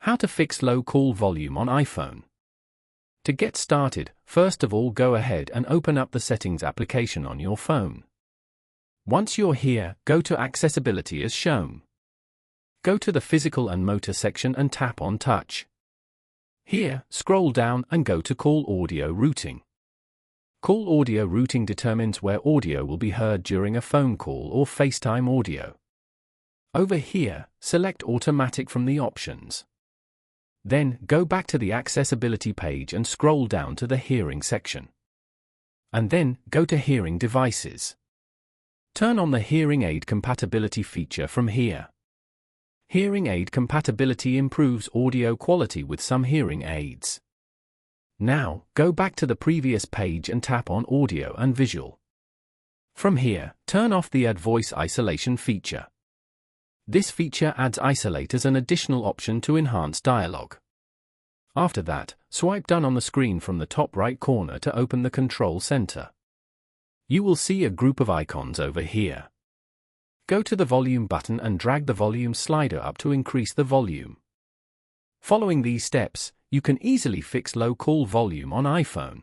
How to fix low call volume on iPhone. To get started, first of all go ahead and open up the Settings application on your phone. Once you're here, go to Accessibility as shown. Go to the Physical and Motor section and tap on Touch. Here, scroll down and go to Call Audio Routing. Call audio routing determines where audio will be heard during a phone call or FaceTime audio. Over here, select Automatic from the options. Then, go back to the Accessibility page and scroll down to the Hearing section. And then, go to Hearing Devices. Turn on the Hearing Aid Compatibility feature from here. Hearing aid compatibility improves audio quality with some hearing aids. Now, go back to the previous page and tap on Audio and Visual. From here, turn off the Add Voice Isolation feature. This feature adds Isolate as an additional option to enhance dialogue. After that, swipe down on the screen from the top right corner to open the Control Center. You will see a group of icons over here. Go to the Volume button and drag the volume slider up to increase the volume. Following these steps, you can easily fix low call volume on iPhone.